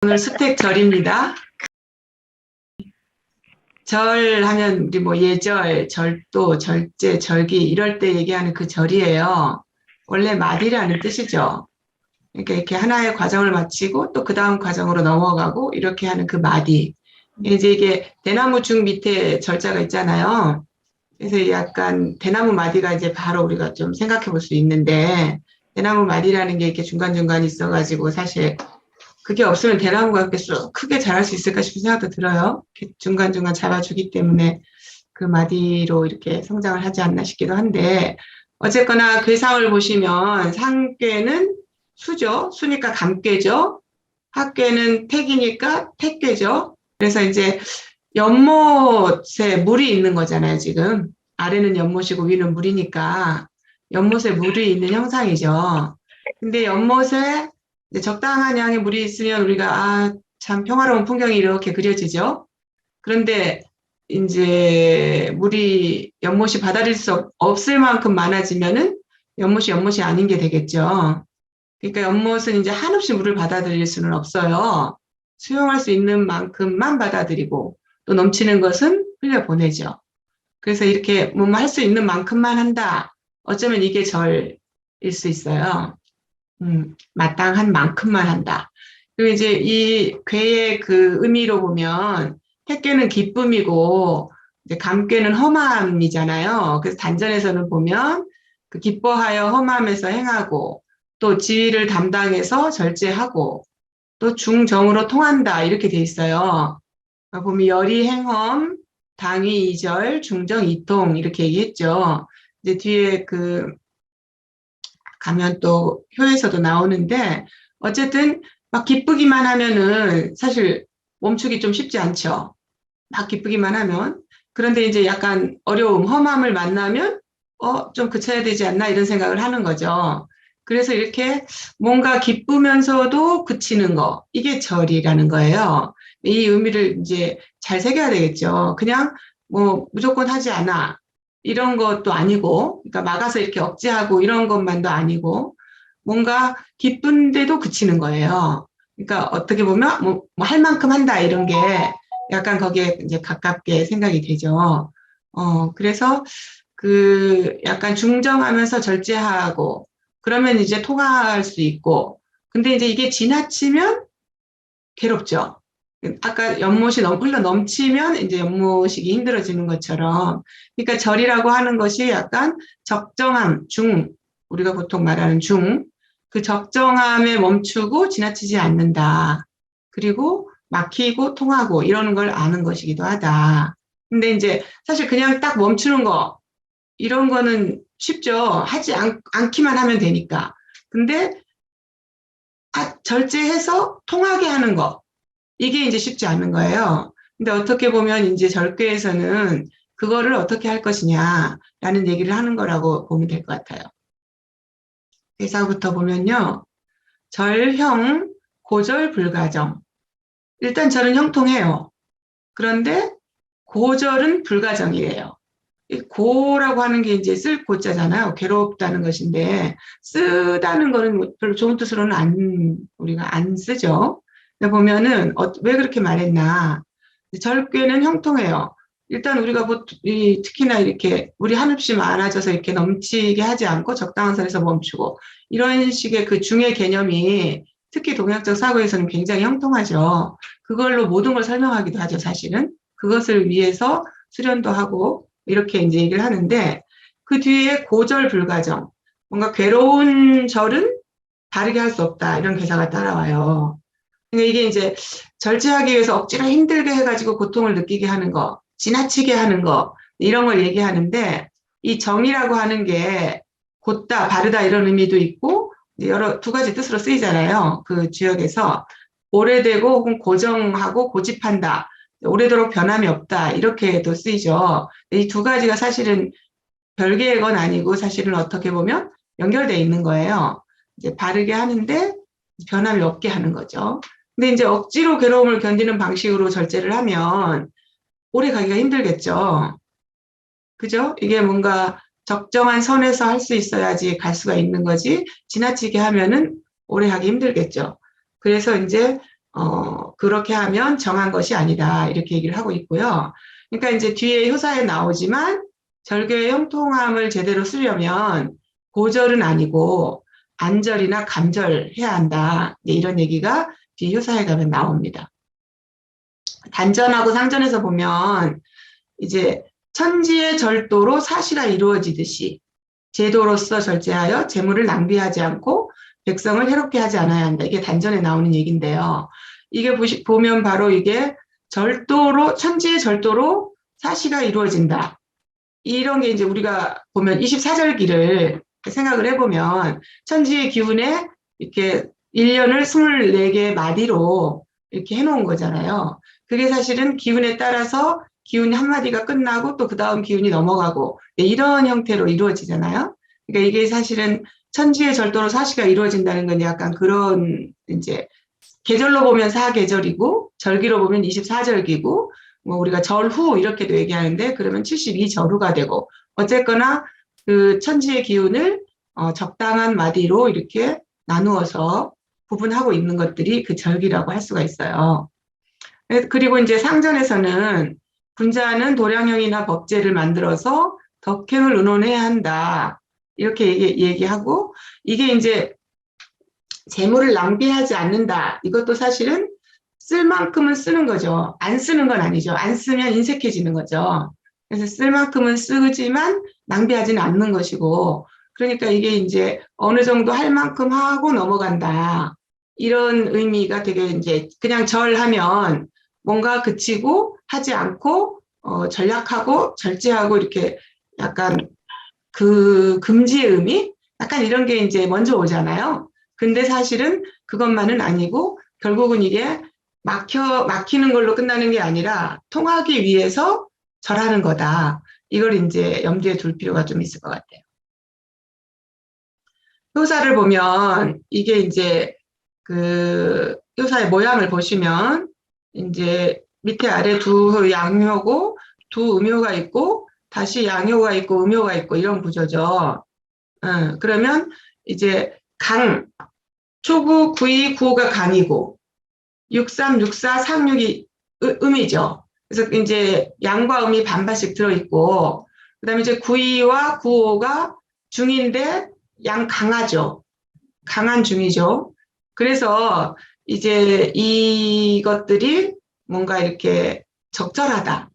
오늘 수택절입니다. 절 하면 우리 뭐 예절, 절도, 절제, 절기 이럴 때 얘기하는 그 절이에요. 원래 마디라는 뜻이죠. 그러니까 이렇게 하나의 과정을 마치고 또 그 다음 과정으로 넘어가고 이렇게 하는 그 마디. 이제 이게 대나무 중 밑에 절자가 있잖아요. 그래서 약간 대나무 마디가 이제 바로 우리가 좀 생각해 볼 수 있는데, 대나무 마디라는 게 이렇게 중간중간 있어가지고 사실 그게 없으면 대나무가 그렇게 쑥 크게 자랄 수 있을까 싶은 생각도 들어요. 중간중간 잡아주기 때문에 그 마디로 이렇게 성장을 하지 않나 싶기도 한데, 어쨌거나 괴상을 보시면 상괴는 수죠. 수니까 감괴죠. 학괴는 택이니까 택괴죠. 그래서 이제 연못에 물이 있는 거잖아요, 지금. 아래는 연못이고 위는 물이니까 연못에 물이 있는 형상이죠. 근데 연못에 이제 적당한 양의 물이 있으면 우리가 참 평화로운 풍경이 이렇게 그려지죠. 그런데 이제 물이 연못이 받아들일 수 없을 만큼 많아지면은 연못이 아닌 게 되겠죠. 그러니까 연못은 이제 한없이 물을 받아들일 수는 없어요. 수용할 수 있는 만큼만 받아들이고 또 넘치는 것은 흘려보내죠. 그래서 이렇게 뭐뭐 할 수 있는 만큼만 한다. 어쩌면 이게 절일 수 있어요. 마땅한 만큼만 한다. 그리고 이제 이 괴의 그 의미로 보면 택괴는 기쁨이고 이제 감괴는 험함이잖아요. 그래서 단전에서는 보면 그 기뻐하여 험함에서 행하고 또 지위를 담당해서 절제하고 또 중정으로 통한다 이렇게 돼 있어요. 보면 열이 행험, 당위 이절, 중정 이통 이렇게 얘기했죠. 이제 뒤에 그 가면 또 효에서도 나오는데 어쨌든 막 기쁘기만 하면은 사실 멈추기 좀 쉽지 않죠. 막 기쁘기만 하면. 그런데 이제 약간 어려움, 험함을 만나면 좀 그쳐야 되지 않나 이런 생각을 하는 거죠. 그래서 이렇게 뭔가 기쁘면서도 그치는 거, 이게 절이라는 거예요. 이 의미를 이제 잘 새겨야 되겠죠. 그냥 뭐 무조건 하지 않아. 이런 것도 아니고, 그러니까 막아서 이렇게 억제하고 이런 것만도 아니고, 뭔가 기쁜데도 그치는 거예요. 그러니까 어떻게 보면 뭐 할 만큼 한다 이런 게 약간 거기에 이제 가깝게 생각이 되죠. 그래서 그 약간 중정하면서 절제하고 그러면 이제 통화할 수 있고, 근데 이제 이게 지나치면 괴롭죠. 아까 연못이 흘러 넘치면 이제 연못이기 힘들어지는 것처럼. 그러니까 절이라고 하는 것이 약간 적정함, 우리가 보통 말하는 그 적정함에 멈추고 지나치지 않는다. 그리고 막히고 통하고 이러는 걸 아는 것이기도 하다. 근데 이제 사실 그냥 딱 멈추는 거, 이런 거는 쉽죠. 하지 않기만 하면 되니까. 근데 절제해서 통하게 하는 거, 이게 이제 쉽지 않은 거예요. 근데 어떻게 보면 이제 절궤에서는 그거를 어떻게 할 것이냐라는 얘기를 하는 거라고 보면 될 것 같아요. 대사부터 보면요. 절형, 고절, 불가정. 일단 절은 형통해요. 그런데 고절은 불가정이에요. 이 고라고 하는 게 이제 쓸 고자잖아요. 괴롭다는 것인데 쓰다는 거는 뭐 별로 좋은 뜻으로는 우리가 안 쓰죠. 보면은 왜 그렇게 말했나. 절궤는 형통해요. 일단 우리가 특히나 이렇게 물이 한없이 많아져서 이렇게 넘치게 하지 않고 적당한 선에서 멈추고 이런 식의 그 중의 개념이 특히 동양적 사고에서는 굉장히 형통하죠. 그걸로 모든 걸 설명하기도 하죠, 사실은. 그것을 위해서 수련도 하고 이렇게 이제 얘기를 하는데 그 뒤에 고절 불가정. 뭔가 괴로운 절은 다르게 할 수 없다. 이런 괴사가 따라와요. 근데 이게 이제 절제하기 위해서 억지로 힘들게 해가지고 고통을 느끼게 하는 거, 지나치게 하는 거, 이런 걸 얘기하는데 이 정이라고 하는 게 곧다, 바르다 이런 의미도 있고 두 가지 뜻으로 쓰이잖아요. 그 지역에서 오래되고 혹은 고정하고 고집한다. 오래도록 변함이 없다. 이렇게도 쓰이죠. 이 두 가지가 사실은 별개의 건 아니고 사실은 어떻게 보면 연결되어 있는 거예요. 이제 바르게 하는데 변함이 없게 하는 거죠. 근데 이제 억지로 괴로움을 견디는 방식으로 절제를 하면 오래 가기가 힘들겠죠. 그죠? 이게 뭔가 적정한 선에서 할 수 있어야지 갈 수가 있는 거지 지나치게 하면은 오래 하기 힘들겠죠. 그래서 이제 그렇게 하면 정한 것이 아니다. 이렇게 얘기를 하고 있고요. 그러니까 이제 뒤에 효사에 나오지만 절개의 형통함을 제대로 쓰려면 고절은 아니고 안절이나 감절해야 한다. 이런 얘기가 뒤 효사에 가면 나옵니다. 단전하고 상전에서 보면 이제 천지의 절도로 사시가 이루어지듯이 제도로서 절제하여 재물을 낭비하지 않고 백성을 해롭게 하지 않아야 한다. 이게 단전에 나오는 얘기인데요. 이게 보면 바로 이게 절도로, 천지의 절도로 사시가 이루어진다. 이런 게 이제 우리가 보면 24절기를 생각을 해보면 천지의 기운에 이렇게 1년을 24개의 마디로 이렇게 해놓은 거잖아요. 그게 사실은 기운에 따라서 기운이 한 마디가 끝나고 또 그 다음 기운이 넘어가고 이런 형태로 이루어지잖아요. 그러니까 이게 사실은 천지의 절도로 사시가 이루어진다는 건 약간 그런 이제 계절로 보면 사계절이고 절기로 보면 24절기고 뭐 우리가 절후 이렇게도 얘기하는데 그러면 72절후가 되고 어쨌거나 그 천지의 기운을 적당한 마디로 이렇게 나누어서 구분하고 있는 것들이 그 절기라고 할 수가 있어요. 그리고 이제 상전에서는 군자는 도량형이나 법제를 만들어서 덕행을 의논해야 한다. 이렇게 얘기하고 이게 이제 재물을 낭비하지 않는다. 이것도 사실은 쓸 만큼은 쓰는 거죠. 안 쓰는 건 아니죠. 안 쓰면 인색해지는 거죠. 그래서 쓸 만큼은 쓰지만 낭비하지는 않는 것이고 그러니까 이게 이제 어느 정도 할 만큼 하고 넘어간다. 이런 의미가 되게 이제 그냥 절하면 뭔가 그치고 하지 않고 전략하고 절제하고 이렇게 약간 그 금지의 의미? 약간 이런 게 이제 먼저 오잖아요. 근데 사실은 그것만은 아니고 결국은 이게 막히는 걸로 끝나는 게 아니라 통하기 위해서 절하는 거다. 이걸 이제 염두에 둘 필요가 좀 있을 것 같아요. 효사를 보면 이게 이제 그 효사의 모양을 보시면 이제 밑에 아래 두 양효고 두 음효가 있고 다시 양효가 있고 음효가 있고 이런 구조죠. 그러면 이제 강, 초구, 구이, 구호가 강이고 63, 64, 36이 음이죠. 그래서 이제 양과 음이 반반씩 들어있고 그다음에 이제 구이와 구호가 중인데 양 강하죠. 강한 중이죠. 그래서 이제 이것들이 뭔가 이렇게 적절하다.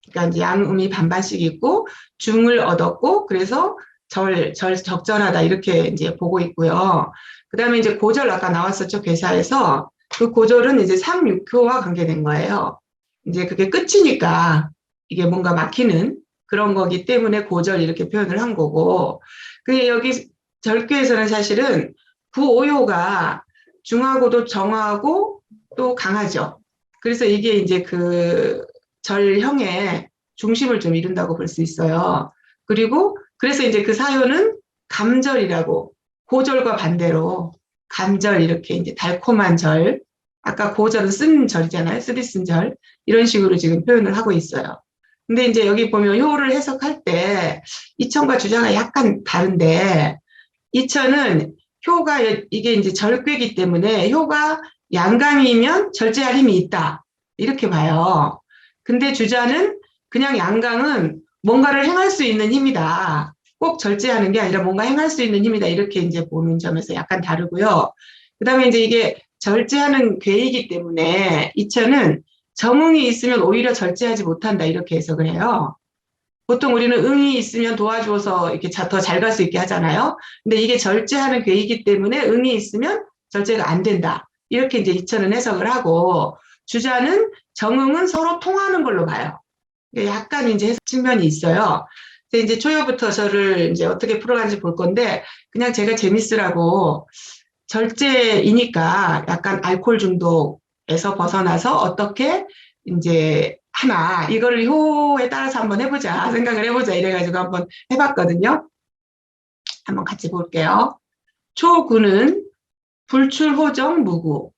그러니까 이제 양음이 반반씩 있고 중을 얻었고 그래서 적절하다 이렇게 이제 보고 있고요. 그다음에 이제 고절 아까 나왔었죠 괴사에서 그 고절은 이제 3, 6효와 관계된 거예요. 이제 그게 끝이니까 이게 뭔가 막히는 그런 거기 때문에 고절 이렇게 표현을 한 거고. 그 여기 절규에서는 사실은 9, 5효가 중하고도 정하고 또 강하죠. 그래서 이게 이제 그 절형의 중심을 좀 이룬다고 볼 수 있어요. 그리고 그래서 이제 그 사효는 감절이라고 고절과 반대로 감절 이렇게 이제 달콤한 절 아까 고절은 쓴 절이잖아요. 쓰디 쓴 절 이런 식으로 지금 표현을 하고 있어요. 근데 이제 여기 보면 효를 해석할 때 이천과 주자가 약간 다른데 이천은 효가 이게 이제 절괴이기 때문에 효가 양강이면 절제할 힘이 있다 이렇게 봐요. 근데 주자는 그냥 양강은 뭔가를 행할 수 있는 힘이다. 꼭 절제하는 게 아니라 뭔가 행할 수 있는 힘이다. 이렇게 이제 보는 점에서 약간 다르고요. 그 다음에 이제 이게 절제하는 괴이기 때문에 이천은 정응이 있으면 오히려 절제하지 못한다. 이렇게 해석을 해요. 보통 우리는 응이 있으면 도와줘서 이렇게 더 잘 갈 수 있게 하잖아요. 근데 이게 절제하는 괴이기 때문에 응이 있으면 절제가 안 된다. 이렇게 이제 이천은 해석을 하고 주자는 정응은 서로 통하는 걸로 봐요. 약간 이제 해석 측면이 있어요. 근데 이제 초여부터 저를 이제 어떻게 풀어가는지 볼 건데 그냥 제가 재밌으라고 절제이니까 약간 알코올 중독에서 벗어나서 어떻게 이제 하나 이거를 효에 따라서 한번 해보자 생각을 해보자 이래가지고 한번 해봤거든요. 한번 같이 볼게요. 초구는 불출호정 무구.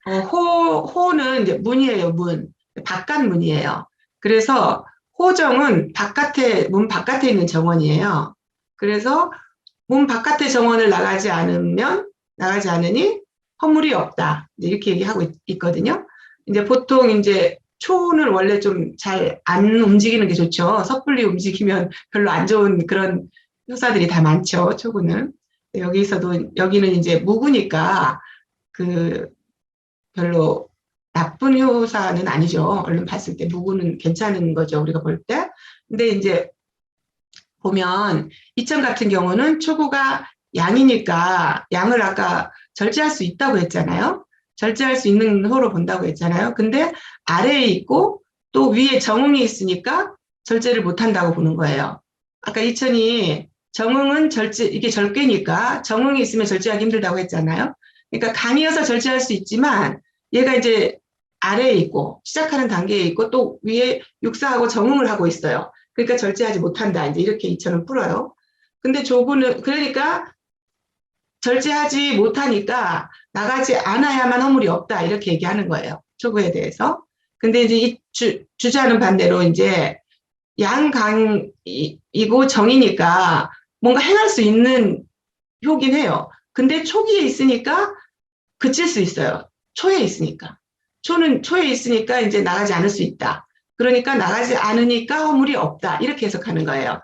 호는 이제 문이에요. 문 바깥 문이에요. 그래서 호정은 문 바깥에 있는 정원이에요. 그래서 문 바깥의 정원을 나가지 않으니 허물이 없다. 이제 이렇게 얘기하고 있거든요. 이제 보통 이제 초는 원래 좀 잘 안 움직이는 게 좋죠. 섣불리 움직이면 별로 안 좋은 그런 효사들이 다 많죠. 초구는. 여기는 이제 무구니까 그 별로 나쁜 효사는 아니죠. 얼른 봤을 때 무구는 괜찮은 거죠. 우리가 볼 때. 근데 이제 보면 이천 같은 경우는 초구가 양이니까 양을 아까 절제할 수 있다고 했잖아요. 절제할 수 있는 호로 본다고 했잖아요. 근데 아래에 있고 또 위에 정응이 있으니까 절제를 못한다고 보는 거예요. 아까 이천이 정응은 절제, 이게 절개니까 정응이 있으면 절제하기 힘들다고 했잖아요. 그러니까 강이어서 절제할 수 있지만 얘가 이제 아래에 있고 시작하는 단계에 있고 또 위에 육사하고 정응을 하고 있어요. 그러니까 절제하지 못한다. 이제 이렇게 이천은 풀어요. 근데 조구는 그러니까 절제하지 못하니까 나가지 않아야만 허물이 없다. 이렇게 얘기하는 거예요. 초구에 대해서. 근데 이제 이 주자는 반대로 이제 양강이고 정이니까 뭔가 행할 수 있는 효긴 해요. 근데 초기에 있으니까 그칠 수 있어요. 초에 있으니까. 초에 있으니까 이제 나가지 않을 수 있다. 그러니까 나가지 않으니까 허물이 없다. 이렇게 해석하는 거예요.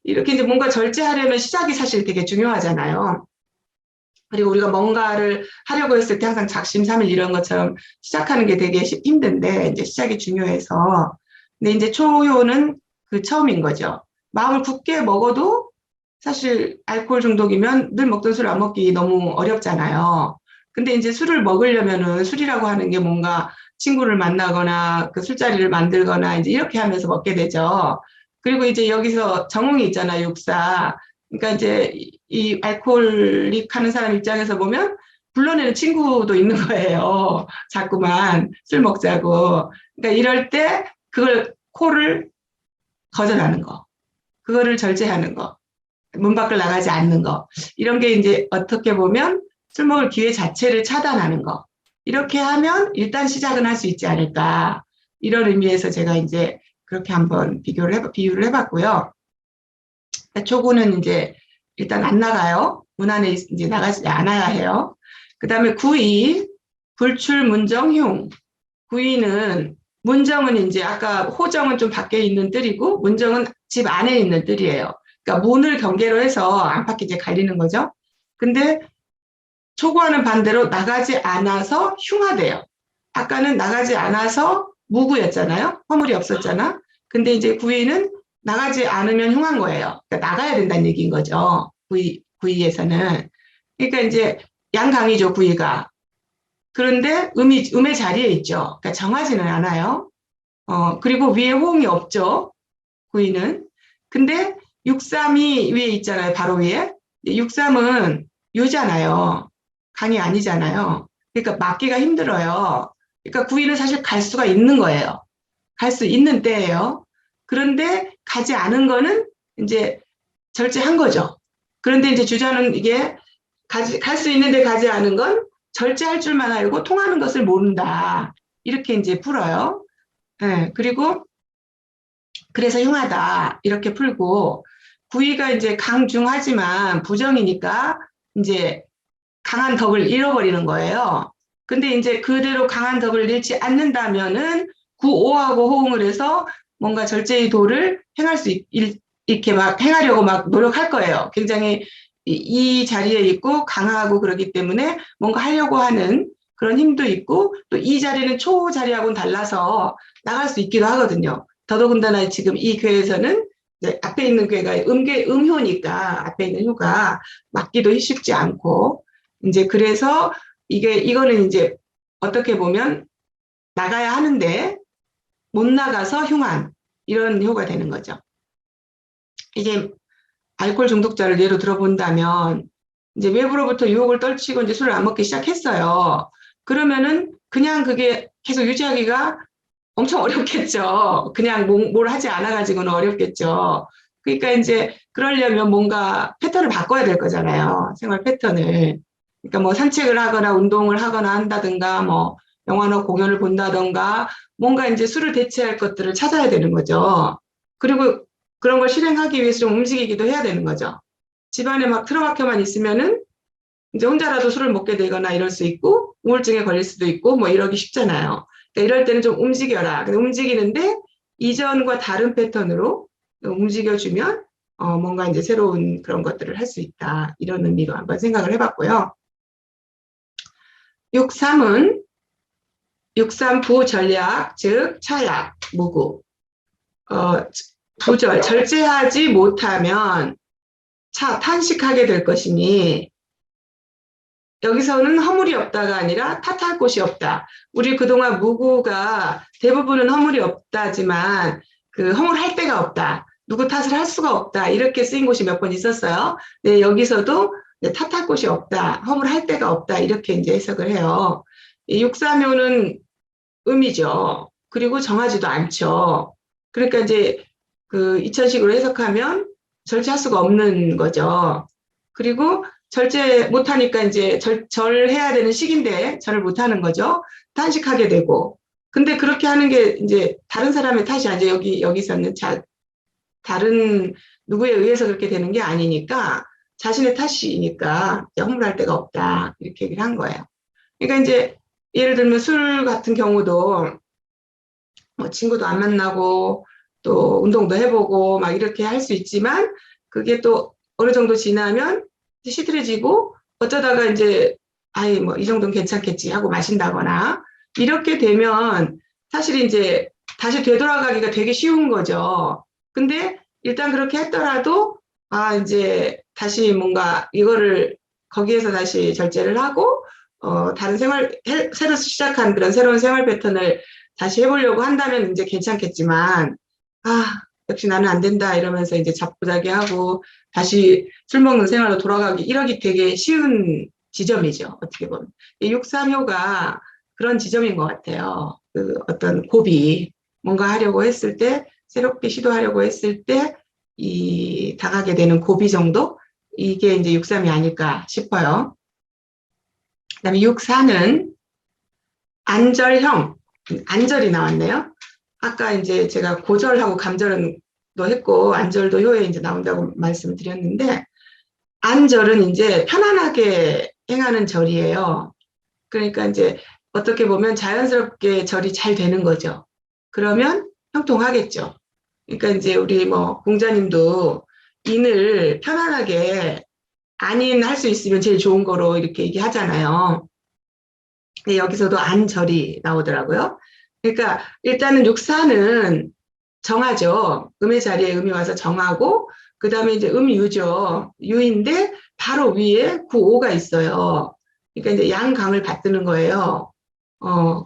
이렇게 이제 뭔가 절제하려면 시작이 사실 되게 중요하잖아요. 그리고 우리가 뭔가를 하려고 했을 때 항상 작심삼일 이런 것처럼 시작하는 게 되게 힘든데 이제 시작이 중요해서. 근데 이제 초효는 그 처음인 거죠. 마음을 굳게 먹어도 사실 알코올 중독이면 늘 먹던 술 안 먹기 너무 어렵잖아요. 근데 이제 술을 먹으려면은 술이라고 하는 게 뭔가 친구를 만나거나 그 술자리를 만들거나 이제 이렇게 하면서 먹게 되죠. 그리고 이제 여기서 정응이 있잖아요, 육사. 그러니까 이제 이 알코올릭 하는 사람 입장에서 보면 불러내는 친구도 있는 거예요. 자꾸만 술 먹자고. 그러니까 이럴 때 그걸 코를 거절하는 거. 그거를 절제하는 거. 문 밖을 나가지 않는 거. 이런 게 이제 어떻게 보면 술 먹을 기회 자체를 차단하는 거. 이렇게 하면 일단 시작은 할 수 있지 않을까. 이런 의미에서 제가 이제 그렇게 한번 비유를 해봤고요. 초구는 이제 일단 안 나가요. 문 안에 이제 나가지 않아야 해요. 그 다음에 구이, 불출, 문정, 흉. 구이는 문정은 이제 아까 호정은 좀 밖에 있는 뜰이고 문정은 집 안에 있는 뜰이에요. 그러니까 문을 경계로 해서 안팎이 이제 갈리는 거죠. 근데 초구와는 반대로 나가지 않아서 흉하대요. 아까는 나가지 않아서 무구였잖아요. 허물이 없었잖아. 근데 이제 구이는 나가지 않으면 흉한 거예요. 그러니까 나가야 된다는 얘기인 거죠. 구이에서는. 그러니까 이제 양강이죠, 구이가. 그런데 음의 자리에 있죠. 그러니까 정하지는 않아요. 그리고 위에 호응이 없죠. 구이는. 근데 6.3이 위에 있잖아요. 바로 위에. 6.3은 유잖아요. 강이 아니잖아요. 그러니까 막기가 힘들어요. 그러니까 구이는 사실 갈 수가 있는 거예요. 갈 수 있는 때예요. 그런데 가지 않은 거는 이제 절제한 거죠. 그런데 이제 주자는 이게 갈 수 있는데 가지 않은 건 절제할 줄만 알고 통하는 것을 모른다. 이렇게 이제 풀어요. 네, 그리고 그래서 흉하다. 이렇게 풀고 구이가 이제 강중하지만 부정이니까 이제 강한 덕을 잃어버리는 거예요. 근데 이제 그대로 강한 덕을 잃지 않는다면은 구오하고 호응을 해서 뭔가 절제의 도를 행할 수 이렇게 막 행하려고 막 노력할 거예요. 굉장히 이 자리에 있고 강하고 그러기 때문에 뭔가 하려고 하는 그런 힘도 있고 또 이 자리는 초 자리하고는 달라서 나갈 수 있기도 하거든요. 더더군다나 지금 이 교회에서는 앞에 있는 교회가 음효니까 앞에 있는 효가 맞기도 쉽지 않고 이제 그래서 이거는 이제 어떻게 보면 나가야 하는데 못 나가서 흉한 이런 효가 되는 거죠. 이제 알코올 중독자를 예로 들어본다면 이제 외부로부터 유혹을 떨치고 이제 술을 안 먹기 시작했어요. 그러면은 그냥 그게 계속 유지하기가 엄청 어렵겠죠. 그냥 뭘 하지 않아가지고는 어렵겠죠. 그러니까 이제 그러려면 뭔가 패턴을 바꿔야 될 거잖아요. 생활 패턴을. 그러니까 뭐 산책을 하거나 운동을 하거나 한다든가 뭐 영화나 공연을 본다든가 뭔가 이제 술을 대체할 것들을 찾아야 되는 거죠. 그리고 그런 걸 실행하기 위해서 좀 움직이기도 해야 되는 거죠. 집안에 막 틀어박혀만 있으면은 이제 혼자라도 술을 먹게 되거나 이럴 수 있고, 우울증에 걸릴 수도 있고, 뭐 이러기 쉽잖아요. 그러니까 이럴 때는 좀 움직여라. 근데 움직이는데 이전과 다른 패턴으로 움직여주면, 뭔가 이제 새로운 그런 것들을 할 수 있다. 이런 의미로 한번 생각을 해봤고요. 6.3은 6.3 부전략, 즉 차약, 무구. 절제하지 못하면 탄식하게 될 것이니, 여기서는 허물이 없다가 아니라 탓할 곳이 없다. 우리 그동안 무구가 대부분은 허물이 없다지만 그 허물할 데가 없다. 누구 탓을 할 수가 없다. 이렇게 쓰인 곳이 몇 번 있었어요. 네, 여기서도 탓할 곳이 없다. 허물할 데가 없다. 이렇게 이제 해석을 해요. 이 육사묘는 음이죠. 그리고 정하지도 않죠. 그러니까 이제 그 이천식으로 해석하면 절제할 수가 없는 거죠. 그리고 절제 못하니까 이제 절해야 되는 시기인데 절을 못하는 거죠. 탄식하게 되고. 근데 그렇게 하는 게 이제 다른 사람의 탓이 아니죠. 여기서는 다른 누구에 의해서 그렇게 되는 게 아니니까 자신의 탓이니까 허물할 데가 없다. 이렇게 얘기를 한 거예요. 그러니까 이제 예를 들면 술 같은 경우도 뭐 친구도 안 만나고 또 운동도 해보고 막 이렇게 할 수 있지만 그게 또 어느 정도 지나면 시들해지고 어쩌다가 이제 아이 뭐 이 정도는 괜찮겠지 하고 마신다거나 이렇게 되면 사실 이제 다시 되돌아가기가 되게 쉬운 거죠. 근데 일단 그렇게 했더라도 이제 다시 뭔가 이거를 거기에서 다시 절제를 하고 다른 새로 시작한 그런 새로운 생활 패턴을 다시 해보려고 한다면 이제 괜찮겠지만, 역시 나는 안 된다 이러면서 이제 자포자기하고 다시 술 먹는 생활로 돌아가기 이러기 되게 쉬운 지점이죠. 어떻게 보면. 이 6.3호가 그런 지점인 것 같아요. 그 어떤 고비, 뭔가 하려고 했을 때, 새롭게 시도하려고 했을 때, 당하게 되는 고비 정도? 이게 이제 6.3이 아닐까 싶어요. 그 다음에 6.4는 안절형, 안절이 나왔네요. 아까 이제 제가 고절하고 감절은 도 했고, 안절도 효에 이제 나온다고 말씀드렸는데, 안절은 이제 편안하게 행하는 절이에요. 그러니까 이제 어떻게 보면 자연스럽게 절이 잘 되는 거죠. 그러면 형통하겠죠. 그러니까 이제 우리 뭐 공자님도 인을 편안하게 안인 할 수 있으면 제일 좋은 거로 이렇게 얘기하잖아요. 여기서도 안절이 나오더라고요. 그러니까 일단은 육사는 정하죠. 음의 자리에 음이 와서 정하고 그 다음에 이제 음유죠. 유인데 바로 위에 구오가 있어요. 그러니까 이제 양강을 받드는 거예요.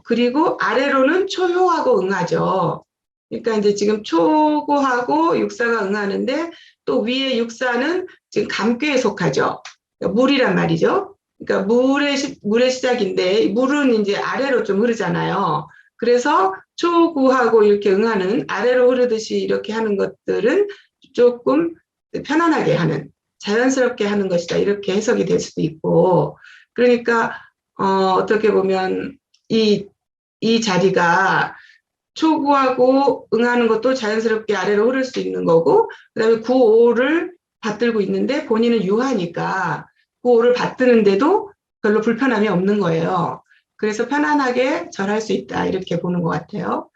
그리고 아래로는 초효하고 응하죠. 그러니까 이제 지금 초고하고 육사가 응하는데 또 위에 육사는 지금 감괴에 속하죠. 그러니까 물이란 말이죠. 그러니까 물의 시작인데 물은 이제 아래로 좀 흐르잖아요. 그래서 초구하고 이렇게 응하는 아래로 흐르듯이 이렇게 하는 것들은 조금 편안하게 하는 자연스럽게 하는 것이다 이렇게 해석이 될 수도 있고 그러니까 어떻게 보면 이 자리가 초구하고 응하는 것도 자연스럽게 아래로 흐를 수 있는 거고 그다음에 구오를 받들고 있는데 본인은 유하니까 구오를 받드는데도 별로 불편함이 없는 거예요. 그래서 편안하게 절할 수 있다 이렇게 보는 것 같아요.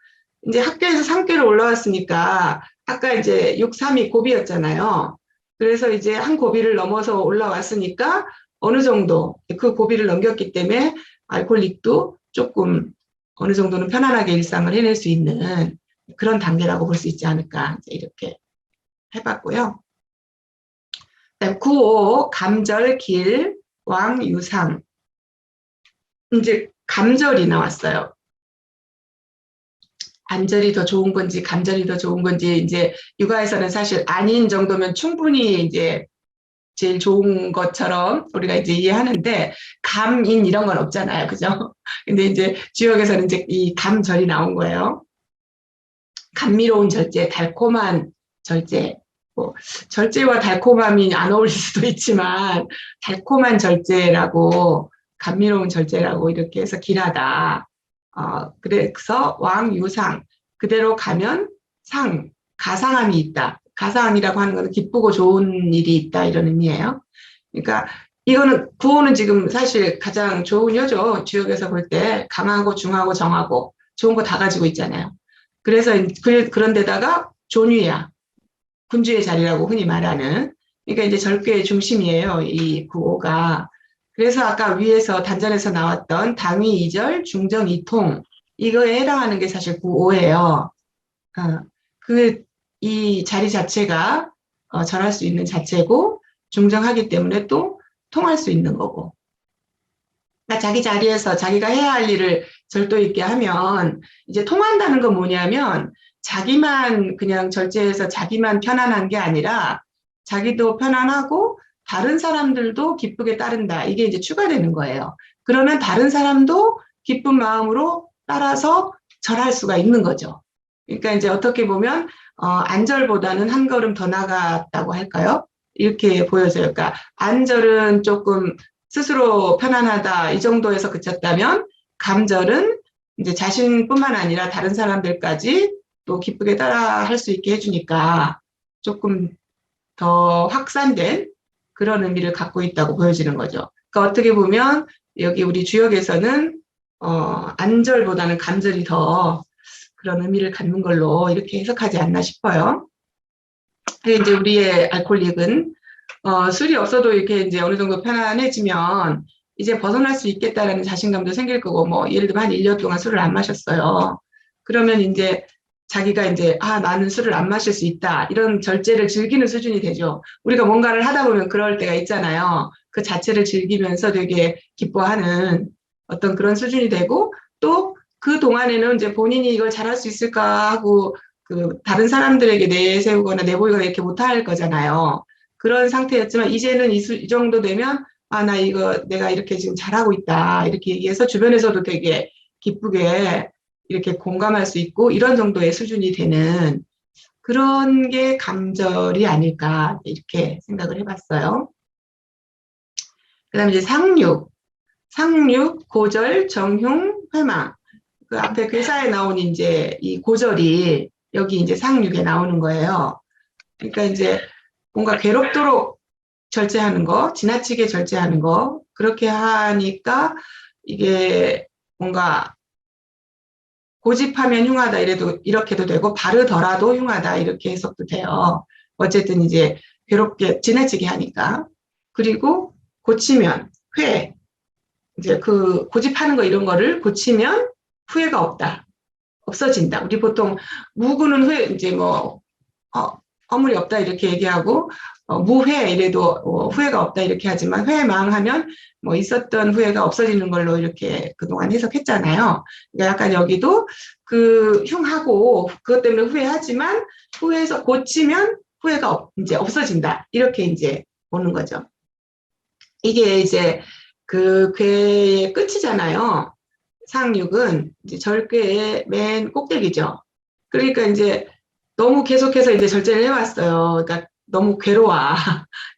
이제 학교에서 3교로 올라왔으니까 아까 이제 6, 3이 고비였잖아요. 그래서 이제 한 고비를 넘어서 올라왔으니까 어느 정도 그 고비를 넘겼기 때문에 알코올릭도 조금 어느 정도는 편안하게 일상을 해낼 수 있는 그런 단계라고 볼 수 있지 않을까 이렇게 해봤고요. 9호 감절 길 왕유상 이제 감절이 나왔어요. 안절이 더 좋은 건지 감절이 더 좋은 건지 이제 육아에서는 사실 아닌 정도면 충분히 이제 제일 좋은 것처럼 우리가 이제 이해하는데 감인 이런 건 없잖아요, 그죠? 근데 이제 주역에서는 이제 이 감절이 나온 거예요. 감미로운 절제, 달콤한 절제. 뭐 절제와 달콤함이 안 어울릴 수도 있지만 달콤한 절제라고 감미로운 절제라고 이렇게 해서 길하다. 그래서 왕유상 그대로 가면 가상함이 있다. 가상이라고 하는 것은 기쁘고 좋은 일이 있다 이런 의미예요. 그러니까 이거는 구호는 지금 사실 가장 좋은 요죠. 주역에서 볼 때 강하고 중하고 정하고 좋은 거 다 가지고 있잖아요. 그래서 그런데다가 존위야. 군주의 자리라고 흔히 말하는. 그러니까 이제 절개의 중심이에요. 이 구호가. 그래서 아까 위에서 단전에서 나왔던 당위 이절, 중정 이통 이거에 해당하는 게 사실 구호예요. 이 자리 자체가 절할 수 있는 자체고 중정하기 때문에 또 통할 수 있는 거고. 그러니까 자기 자리에서 자기가 해야 할 일을 절도 있게 하면 이제 통한다는 건 뭐냐면 자기만 그냥 절제해서 자기만 편안한 게 아니라 자기도 편안하고 다른 사람들도 기쁘게 따른다. 이게 이제 추가되는 거예요. 그러면 다른 사람도 기쁜 마음으로 따라서 절할 수가 있는 거죠. 그러니까 이제 어떻게 보면 안절보다는 한 걸음 더 나갔다고 할까요? 이렇게 보여져요. 그러니까 안절은 조금 스스로 편안하다 이 정도에서 그쳤다면 감절은 이제 자신뿐만 아니라 다른 사람들까지 또 기쁘게 따라 할 수 있게 해주니까 조금 더 확산된 그런 의미를 갖고 있다고 보여지는 거죠. 그러니까 어떻게 보면 여기 우리 주역에서는 안절보다는 감절이 더 그런 의미를 갖는 걸로 이렇게 해석하지 않나 싶어요. 이제 우리의 알코올릭은 술이 없어도 이렇게 이제 어느 정도 편안해지면 이제 벗어날 수 있겠다라는 자신감도 생길 거고, 뭐, 예를 들면 한 1년 동안 술을 안 마셨어요. 그러면 이제 자기가 이제, 나는 술을 안 마실 수 있다. 이런 절제를 즐기는 수준이 되죠. 우리가 뭔가를 하다 보면 그럴 때가 있잖아요. 그 자체를 즐기면서 되게 기뻐하는 어떤 그런 수준이 되고, 또 그 동안에는 이제 본인이 이걸 잘할 수 있을까 하고, 다른 사람들에게 내세우거나 내보이거나 이렇게 못할 거잖아요. 그런 상태였지만 이제는 이 정도 되면 나 이거 내가 이렇게 지금 잘하고 있다 이렇게 얘기해서 주변에서도 되게 기쁘게 이렇게 공감할 수 있고 이런 정도의 수준이 되는 그런 게 감절이 아닐까 이렇게 생각을 해봤어요. 그다음에 이제 상륙, 고절, 정흉, 회망. 그 앞에 괴사에 나온 이제 이 고절이 여기 이제 상륙에 나오는 거예요. 그러니까 이제 뭔가 괴롭도록 절제하는 거, 지나치게 절제하는 거, 그렇게 하니까 이게 뭔가 고집하면 흉하다 이렇게도 되고 바르더라도 흉하다 이렇게 해석도 돼요. 어쨌든 이제 괴롭게 지나치게 하니까. 그리고 고치면 이제 그 고집하는 거 이런 거를 고치면 후회가 없어진다. 우리 보통 무구는 후회 이제 뭐 허물이 없다 이렇게 얘기하고 무회 이래도 후회가 없다 이렇게 하지만 회망하면 뭐 있었던 후회가 없어지는 걸로 이렇게 그동안 해석했잖아요. 그러니까 약간 여기도 그 흉하고 그것 때문에 후회하지만 후회해서 고치면 후회가 이제 없어진다 이렇게 이제 보는 거죠. 이게 이제 그 괴의 끝이잖아요. 상륙은 이제 절괴의 맨 꼭대기죠. 그러니까 이제 너무 계속해서 이제 절제를 해왔어요. 그러니까 너무 괴로워.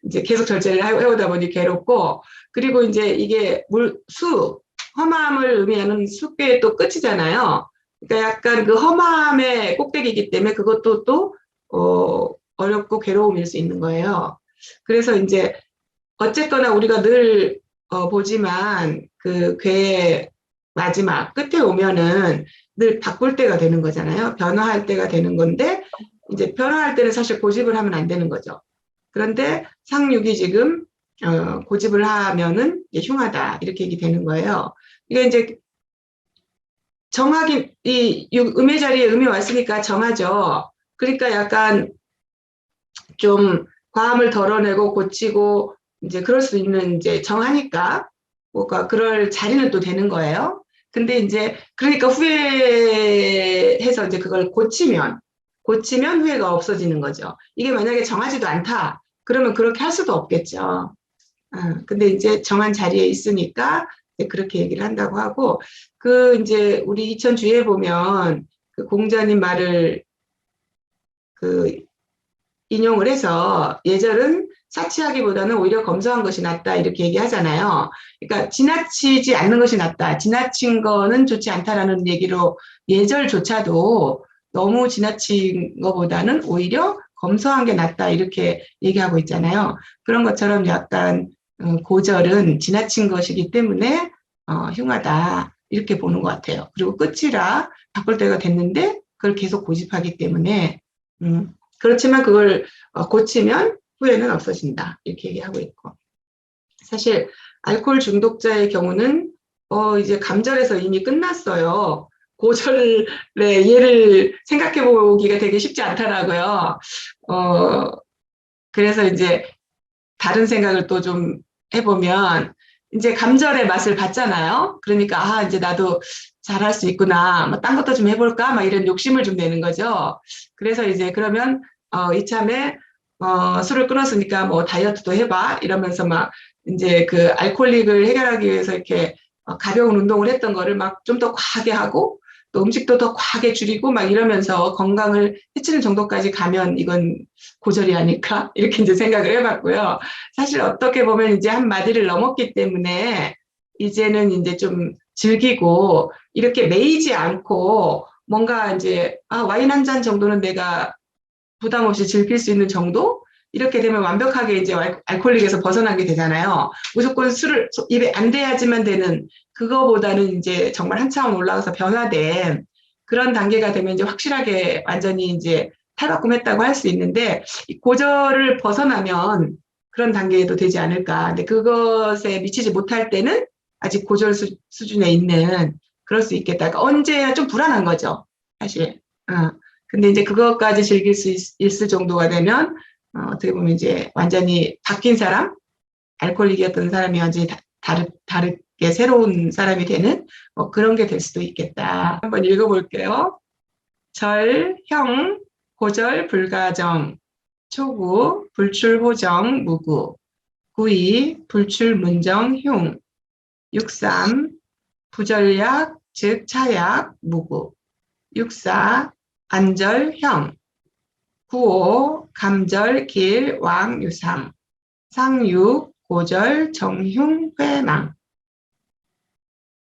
이제 계속 절제를 해오다 보니 괴롭고, 그리고 이제 이게 험함을 의미하는 숲의 또 끝이잖아요. 그러니까 약간 그 험함의 꼭대기이기 때문에 그것도 또, 어렵고 괴로움일 수 있는 거예요. 그래서 이제 어쨌거나 우리가 늘 보지만 그 괴의 마지막 끝에 오면은 늘 바꿀 때가 되는 거잖아요. 변화할 때가 되는 건데 이제 변화할 때는 사실 고집을 하면 안 되는 거죠. 그런데 상륙이 지금 고집을 하면은 흉하다 이렇게 얘기 되는 거예요. 이게 이제 정하긴 이 음의 자리에 음이 왔으니까 정하죠. 그러니까 약간 좀 과함을 덜어내고 고치고 이제 그럴 수 있는 이제 정하니까 뭐가 그럴 자리는 또 되는 거예요. 근데 이제 그러니까 후회해서 이제 그걸 고치면 후회가 없어지는 거죠. 이게 만약에 정하지도 않다 그러면 그렇게 할 수도 없겠죠. 근데 이제 정한 자리에 있으니까 이제 그렇게 얘기를 한다고 하고 그 이제 우리 이천주에 보면 그 공자님 말을 그 인용을 해서 예절은 사치하기보다는 오히려 검소한 것이 낫다 이렇게 얘기하잖아요. 그러니까 지나치지 않는 것이 낫다. 지나친 거는 좋지 않다라는 얘기로 예절조차도 너무 지나친 것보다는 오히려 검소한 게 낫다 이렇게 얘기하고 있잖아요. 그런 것처럼 약간 고절은 지나친 것이기 때문에 흉하다 이렇게 보는 것 같아요. 그리고 끝이라 바꿀 때가 됐는데 그걸 계속 고집하기 때문에 그렇지만 그걸 고치면 후회는 없어진다 이렇게 얘기하고 있고 사실 알코올 중독자의 경우는 이제 감절에서 이미 끝났어요. 고절의 예를 생각해 보기가 되게 쉽지 않더라고요. 그래서 이제 다른 생각을 또 좀 해보면 이제 감절의 맛을 봤잖아요. 그러니까 이제 나도 잘할 수 있구나. 뭐 딴 것도 좀 해볼까? 막 이런 욕심을 좀 내는 거죠. 그래서 이제 그러면 이참에 술을 끊었으니까 뭐 다이어트도 해봐 이러면서 막 이제 그 알코올릭을 해결하기 위해서 이렇게 가벼운 운동을 했던 거를 막 좀 더 과하게 하고 또 음식도 더 과하게 줄이고 막 이러면서 건강을 해치는 정도까지 가면 이건 고절이 아닐까? 이렇게 이제 생각을 해봤고요. 사실 어떻게 보면 이제 한 마디를 넘었기 때문에 이제는 이제 좀 즐기고 이렇게 매이지 않고 뭔가 이제 와인 한 잔 정도는 내가 부담 없이 즐길 수 있는 정도? 이렇게 되면 완벽하게 이제 알코올릭에서 벗어나게 되잖아요. 무조건 술을 입에 안 대야지만 되는 그거보다는 이제 정말 한 차원 올라가서 변화된 그런 단계가 되면 이제 확실하게 완전히 이제 탈바꿈했다고 할 수 있는데 고절을 벗어나면 그런 단계에도 되지 않을까. 근데 그것에 미치지 못할 때는 아직 고절 수준에 있는 그럴 수 있겠다. 그러니까 언제야 좀 불안한 거죠. 사실. 근데 이제 그것까지 즐길 수 있을 정도가 되면 어떻게 보면 이제 완전히 바뀐 사람, 알코올릭이었던 사람이 완전히 다르게 새로운 사람이 되는 뭐 그런 게 될 수도 있겠다. 한번 읽어볼게요. 절, 형, 고절, 불가정, 초구, 불출호정, 무구, 구이, 불출문정, 흉, 육삼, 부전약, 즉 차약, 무구, 육사, 안절, 형, 구오, 감절, 길, 왕, 유상, 상육, 고절, 정흉, 회망.